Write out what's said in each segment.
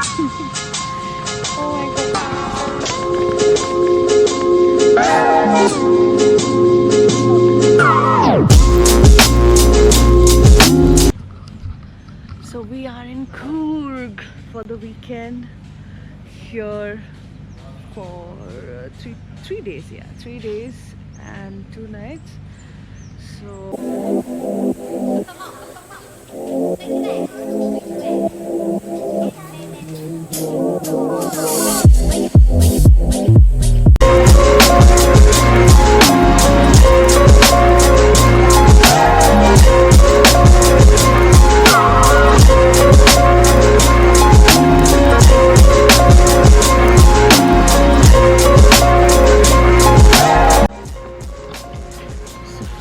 Oh my god. So we are in Coorg for the weekend. Here for 3 days, yeah, 3 days and 2 nights. So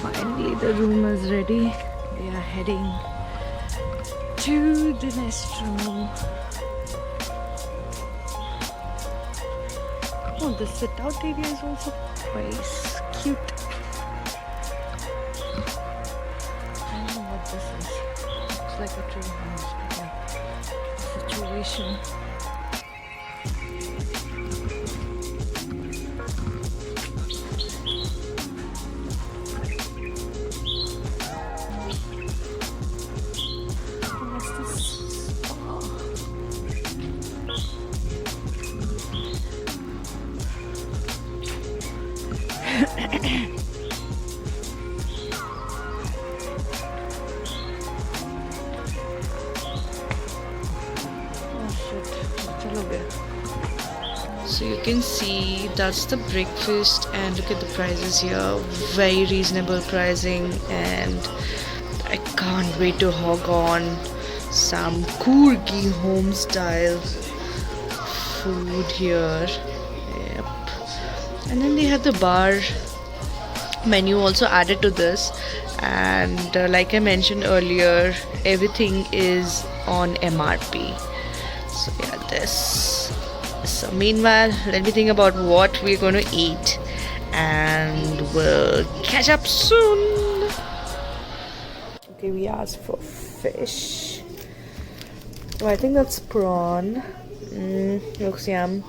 finally the room is ready. We are heading to the next room. Oh, the sit-out area is also quite cute. I don't know what this is. Looks like a tree house, but like situation. What's this? So you can see that's the breakfast, and look at the prices here. Very reasonable pricing, and I can't wait to hog on some Coorgi home style food here. Yep. And then they have the bar menu also added to this, and like I mentioned earlier, everything is on MRP. So yeah, this. So meanwhile, let me think about what we're going to eat, and we'll catch up soon. Okay, we asked for fish. Oh, I think that's prawn. Looks yum.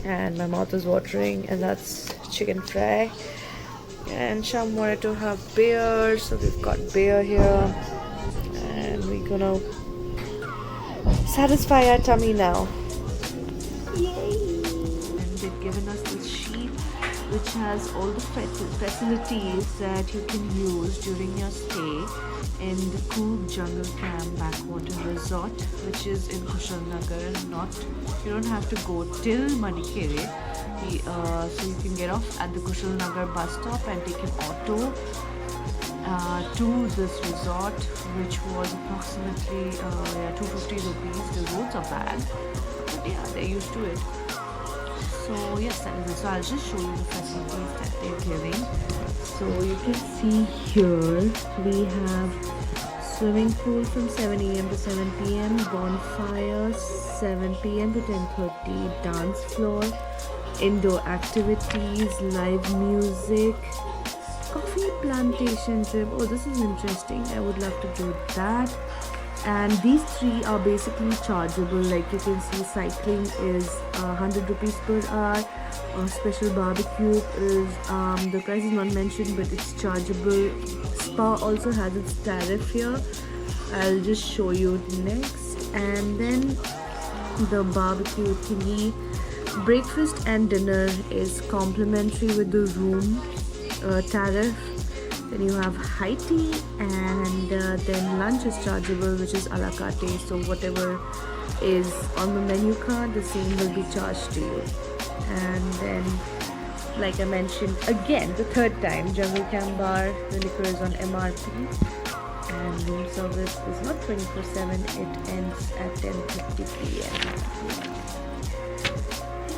And my mouth is watering, and that's chicken fry. And Sham wanted to have beer, so we've got beer here, and we're gonna satisfy our tummy now. Yay! And they've given us this sheet which has all the facilities that you can use during your stay in the Coorg Jungle Camp Backwater Resort, which is in Kushalnagar, and you don't have to go till Madikere. So you can get off at the Kushalnagar bus stop and take an auto to this resort, which was approximately 250 rupees. The roads are bad, but yeah, they're used to it. So yes, that is it. So I'll just show you the facilities that they're giving. So you can see here we have swimming pool from 7 a.m. to 7 p.m, bonfire 7 p.m. to 10:30, dance floor, indoor activities, live music, coffee plantation trip. Oh, this is interesting. I would love to do that. And these three are basically chargeable. Like you can see, cycling is 100 rupees per hour. Special barbecue is the price is not mentioned, but it's chargeable. Spa also has its tariff here. I'll just show you next. And then the barbecue thingy. Breakfast and dinner is complimentary with the room tariff. Then you have high tea, and then lunch is chargeable, which is a la carte. So whatever is on the menu card, the same will be charged to you. And then, like I mentioned again, the third time, Jungle Camp Bar, the liquor is on MRP, and room service is not 24/7. It ends at 10:30 p.m.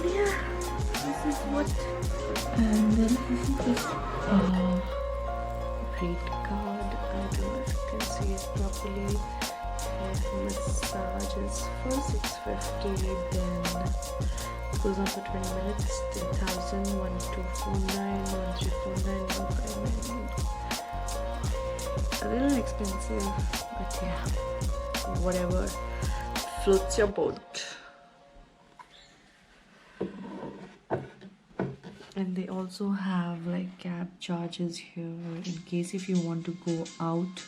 Yeah, this is what. And then this is this rate card. I don't know if you can see it properly. Massages for 650, then goes on for 20 minutes, 10,000, 1249, 1349, 159. A little expensive, but yeah, whatever floats your boat. And they also have like cab charges here in case if you want to go out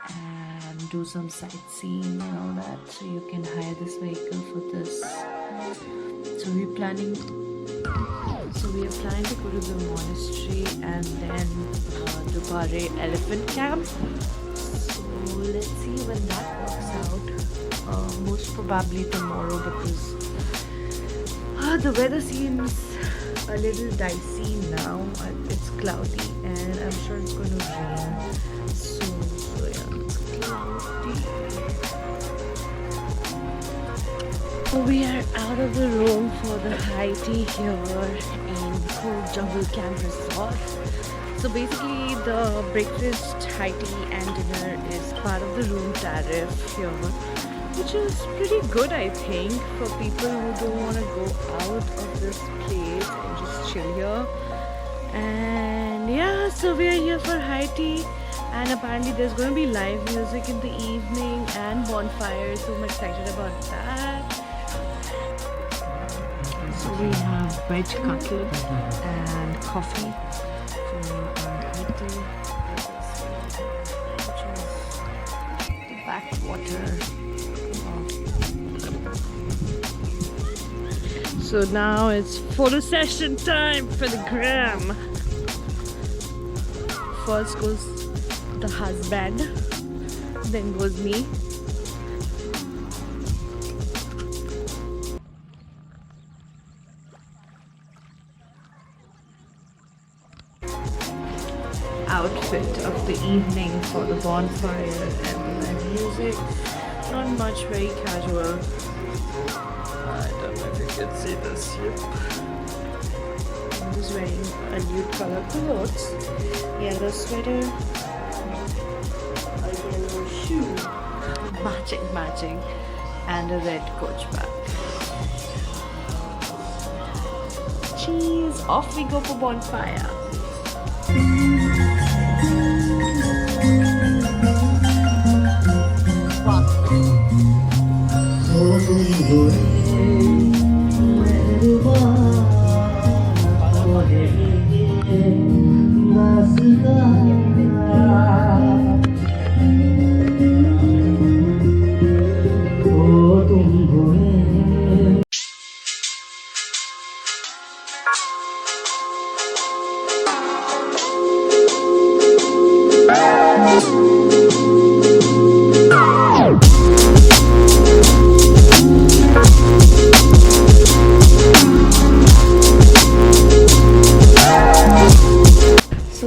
and do some sightseeing and all that. So you can hire this vehicle for this. So we're planning. So we are planning to go to the monastery and then the Bare Elephant Camp. So let's see when that works out. Most probably tomorrow because the weather seems a little dicey now. It's cloudy and I'm sure it's going to rain soon. So yeah, it's cloudy. So we are out of the room for the high tea here in Coorg Jungle Camp Resort. So basically the breakfast, high tea and dinner is part of the room tariff here, which is pretty good I think for people who don't want to go out of this place and just chill here. And yeah, so we are here for high tea and apparently there's going to be live music in the evening and bonfire, so I'm excited about that. So we have veg cutlet and coffee for our high tea, which is the Backwater. So now it's photo session time for the gram. First goes the husband, then goes me. Outfit of the evening for the bonfire and the live music. Not much, very casual. I don't know if you can see this. Yep. I'm just wearing a nude color clothes, yellow sweater, a yellow shoe, matching, and a red coach bag. Cheese! Off we go for bonfire.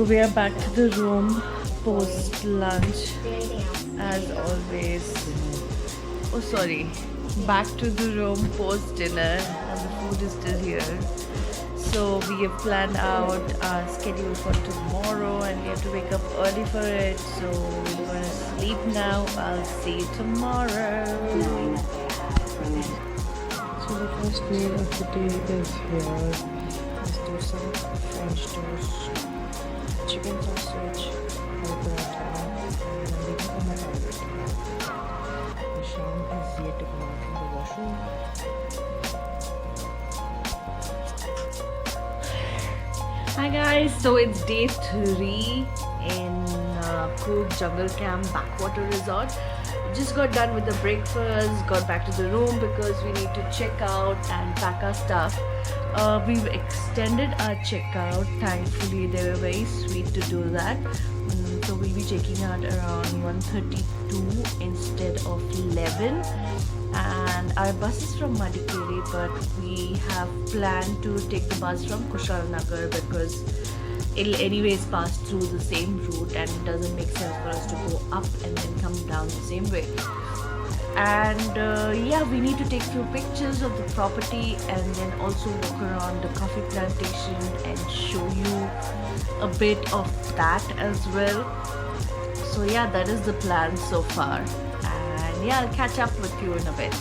We are back to the room post lunch as always. Oh sorry, back to the room post dinner and the food is still here. So we have planned out our schedule for tomorrow and we have to wake up early for it. So we're going to sleep now. I'll see you tomorrow. So the first meal of the day is here. Let's do some French toast, chicken sausage, paratha, and I'm waiting for my order. Ishan is yet to come out from the washroom. Hi guys, so it's day 3 in Coorg Jungle Camp Backwater Resort. Just got done with the breakfast, got back to the room because we need to check out and pack our stuff. We've extended our checkout. Thankfully, they were very sweet to do that. So we'll be checking out around 1:32 instead of 11. And our bus is from Madikeri, but we have planned to take the bus from Kushalnagar because it'll anyways pass through the same route and it doesn't make sense for us to go up and then come down the same way. And yeah, we need to take few pictures of the property and then also walk around the coffee plantation and show you a bit of that as well. So yeah, that is the plan so far, and yeah, I'll catch up with you in a bit.